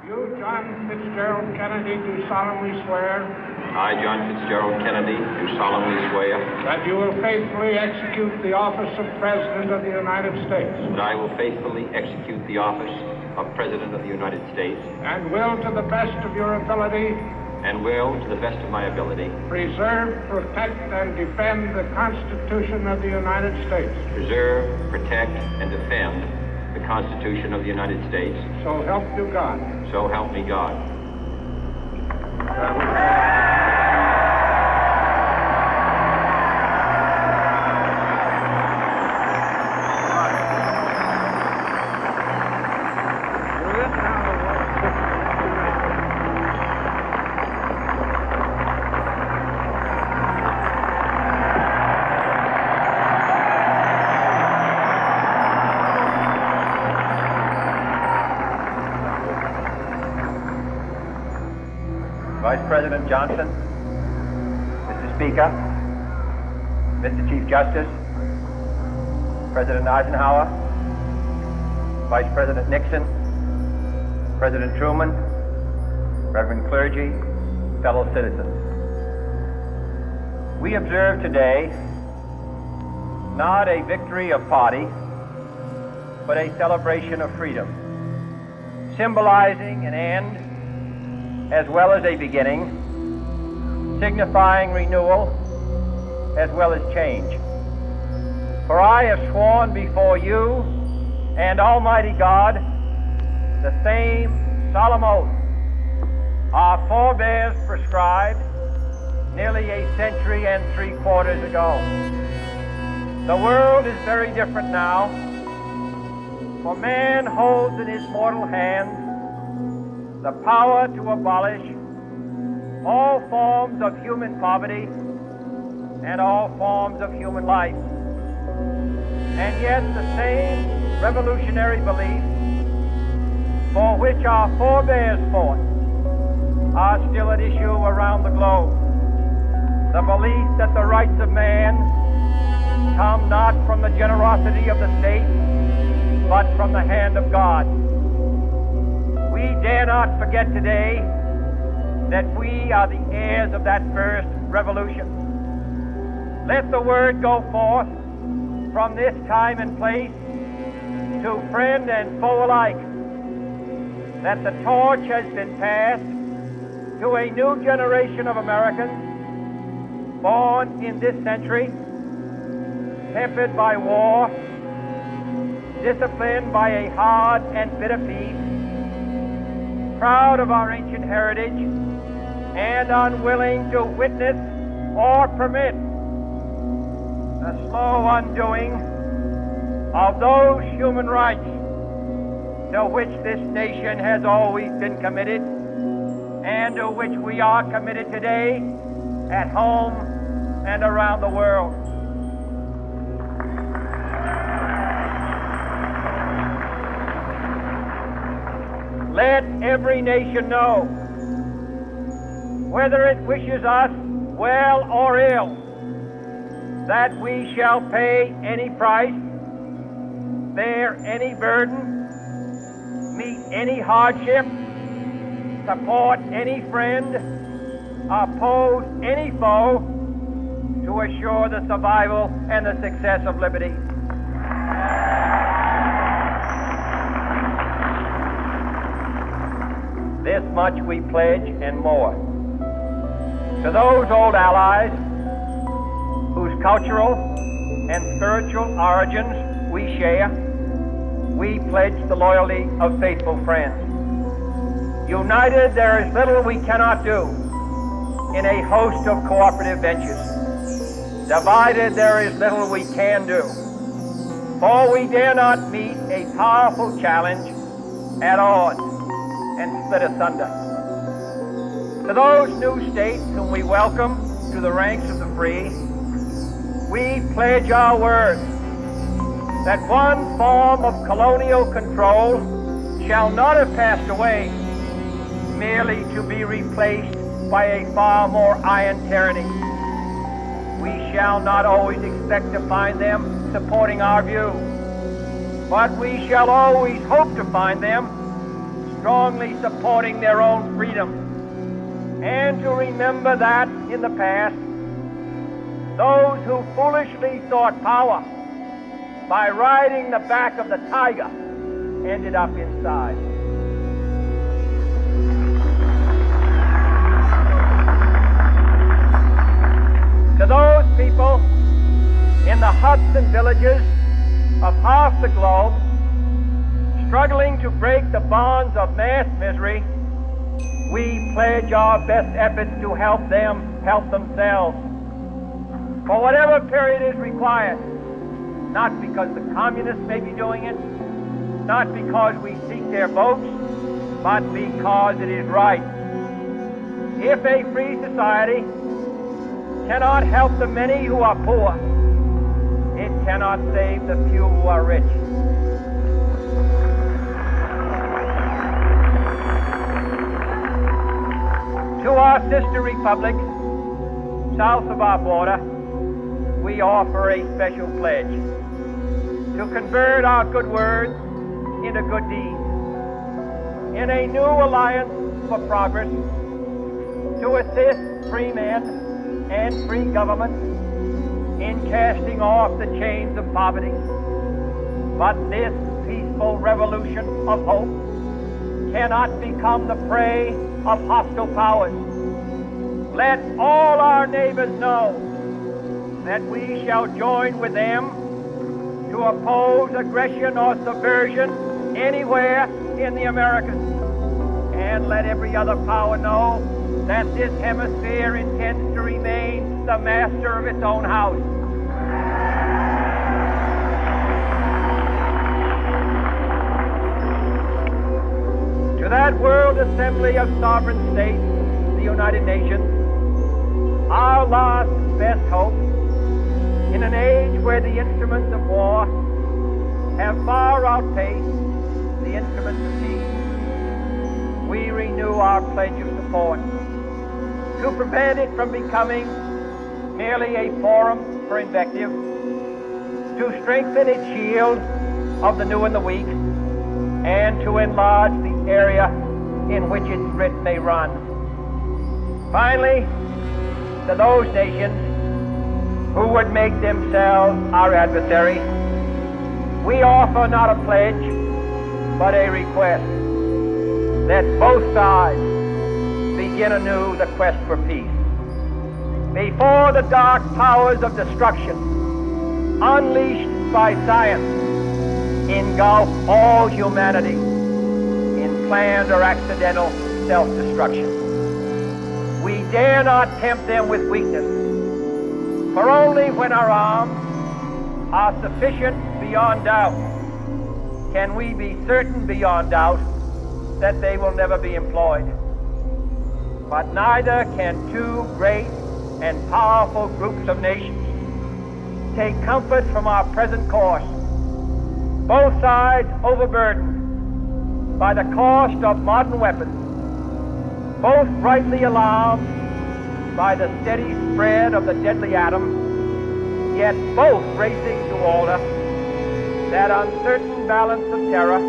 You, John Fitzgerald Kennedy, do solemnly swear I, John Fitzgerald Kennedy, do solemnly swear that you will faithfully execute the office of President of the United States that I will faithfully execute the office of President of the United States and will, to the best of your ability, and will, to the best of my ability, preserve, protect, and defend the Constitution of the United States. preserve, protect, and defend the Constitution of the United States. So help you God. So help me God. Vice President Johnson, Mr. Speaker, Mr. Chief Justice, President Eisenhower, Vice President Nixon, President Truman, Reverend clergy, fellow citizens. We observe today not a victory of party, but a celebration of freedom, symbolizing an end as well as a beginning, signifying renewal as well as change. For I have sworn before you and Almighty God the same solemn oath our forebears prescribed nearly a century and 3/4 ago. The world is very different now, for man holds in his mortal hands the power to abolish all forms of human poverty and all forms of human life. And yet the same revolutionary beliefs for which our forebears fought are still at issue around the globe. The belief that the rights of man come not from the generosity of the state, but from the hand of God. We dare not forget today that we are the heirs of that first revolution. Let the word go forth from this time and place to friend and foe alike that the torch has been passed to a new generation of Americans born in this century, tempered by war, disciplined by a hard and bitter peace, proud of our ancient heritage, and unwilling to witness or permit the slow undoing of those human rights to which this nation has always been committed and to which we are committed today at home and around the world. Let every nation know, whether it wishes us well or ill, that we shall pay any price, bear any burden, meet any hardship, support any friend, oppose any foe to assure the survival and the success of liberty. This much we pledge and more. To those old allies whose cultural and spiritual origins we share, we pledge the loyalty of faithful friends. United, there is little we cannot do in a host of cooperative ventures. Divided, there is little we can do, for we dare not meet a powerful challenge at odds and split asunder. To those new states whom we welcome to the ranks of the free, we pledge our word that one form of colonial control shall not have passed away, merely to be replaced by a far more iron tyranny. We shall not always expect to find them supporting our view, but we shall always hope to find them strongly supporting their own freedom, and to remember that in the past, those who foolishly sought power by riding the back of the tiger ended up inside. To those people in the huts and villages of half the globe, struggling to break the bonds of mass misery, we pledge our best efforts to help them help themselves. For whatever period is required, not because the communists may be doing it, not because we seek their votes, but because it is right. If a free society cannot help the many who are poor, it cannot save the few who are rich. To our sister republics south of our border, we offer a special pledge to convert our good words into good deeds, in a new alliance for progress, to assist free men and free government in casting off the chains of poverty. But this peaceful revolution of hope cannot become the prey of hostile powers. Let all our neighbors know that we shall join with them to oppose aggression or subversion anywhere in the Americas. And let every other power know that this hemisphere intends to remain the master of its own house. To that World Assembly of Sovereign States, the United Nations, our last best hope, in an age where the instruments of war have far outpaced the instruments of peace, we renew our pledge of support to prevent it from becoming merely a forum for invective, to strengthen its shield of the new and the weak, and to enlarge the area in which its writ may run. Finally, to those nations who would make themselves our adversaries, we offer not a pledge, but a request that both sides begin anew the quest for peace. Before the dark powers of destruction, unleashed by science, engulf all humanity in planned or accidental self-destruction. We dare not tempt them with weakness, for only when our arms are sufficient beyond doubt can we be certain beyond doubt that they will never be employed. But neither can two great and powerful groups of nations take comfort from our present course, both sides overburdened by the cost of modern weapons, both rightly alarmed by the steady spread of the deadly atom, yet both racing to alter that uncertain balance of terror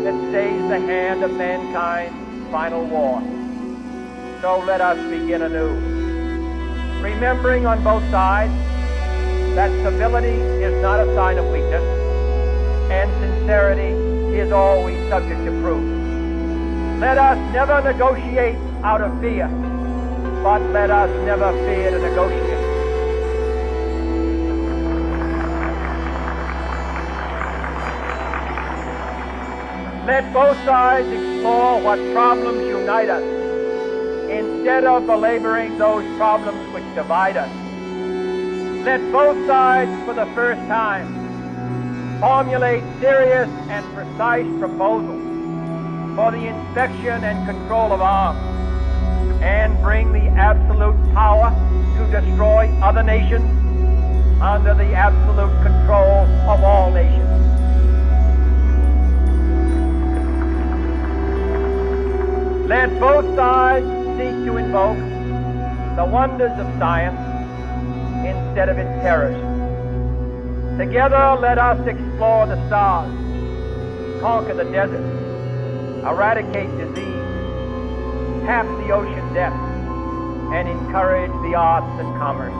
that stays the hand of mankind's final war. So let us begin anew, remembering on both sides that civility is not a sign of weakness, and sincerity is always subject to proof. Let us never negotiate out of fear, but let us never fear to negotiate. Let both sides explore what problems unite us, instead of belaboring those problems which divide us. Let both sides, for the first time, formulate serious and precise proposals for the inspection and control of arms, and bring the absolute power to destroy other nations under the absolute control of all nations. Let both sides seek to invoke the wonders of science instead of its terrors. Together, let us explore the stars, conquer the desert, eradicate disease, tap the ocean depths, and encourage the arts and commerce.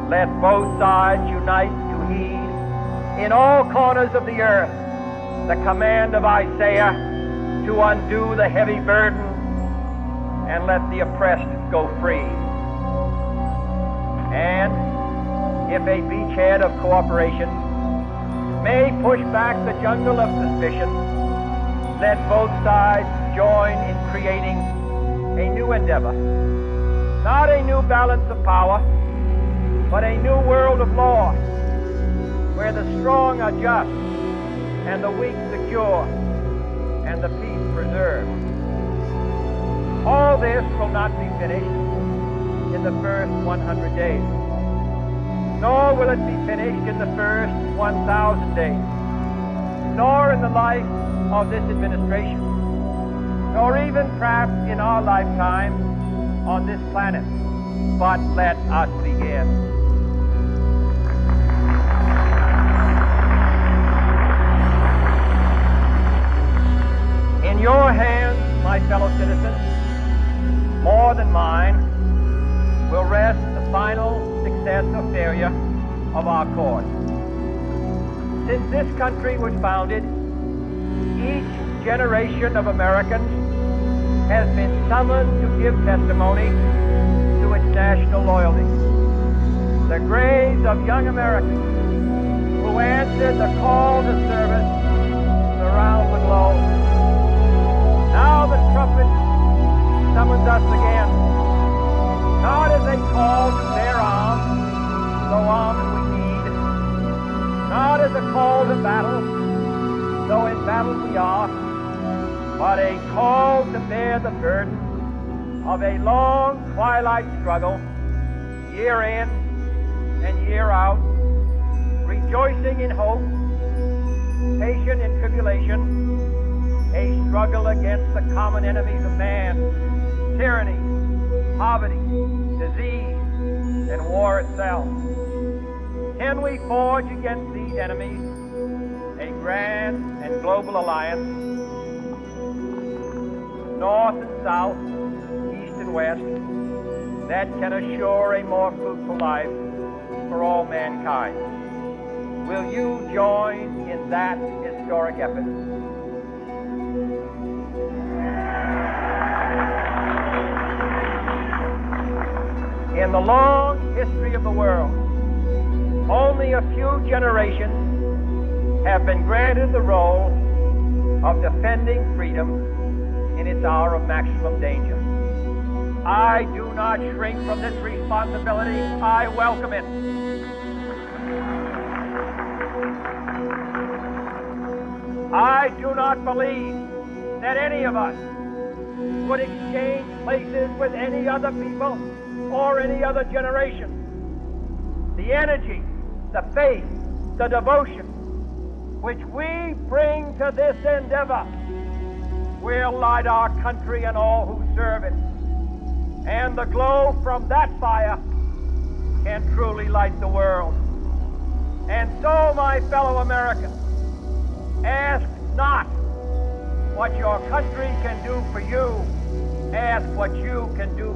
Let both sides unite to heed in all corners of the earth the command of Isaiah to undo the heavy burden and let the oppressed go free. And if a beachhead of cooperation may push back the jungle of suspicion, let both sides join in creating a new endeavor. Not a new balance of power, but a new world of law, where the strong are just, and the weak secure, and the peace preserved. All this will not be finished in the first 100 days, nor will it be finished in the first 1,000 days, nor in the life of this administration, nor even perhaps in our lifetime on this planet. But let us begin. In your hands, my fellow citizens, more than mine, will rest the final success or failure of our cause. Since this country was founded, each generation of Americans has been summoned to give testimony to its national loyalty. The graves of young Americans who answered the call to service around the globe. Now the trumpet summons us again, not as a call to bear arms, though arms we need, not as a call to battle, though in battle we are, but a call to bear the burden of a long twilight struggle, year in and year out, rejoicing in hope, patient in tribulation, a struggle against the common enemies of man, tyranny, poverty, disease, and war itself. Can we forge against these enemies a grand and global alliance, north and south, east and west, that can assure a more fruitful life for all mankind? Will you join in that historic effort? In the long history of the world, only a few generations have been granted the role of defending freedom in its hour of maximum danger. I do not shrink from this responsibility. I welcome it. I do not believe that any of us would exchange places with any other people or any other generation. The energy, the faith, the devotion which we bring to this endeavor will light our country and all who serve it. And the glow from that fire can truly light the world. And so, my fellow Americans, ask not what your country can do for you. Ask what you can do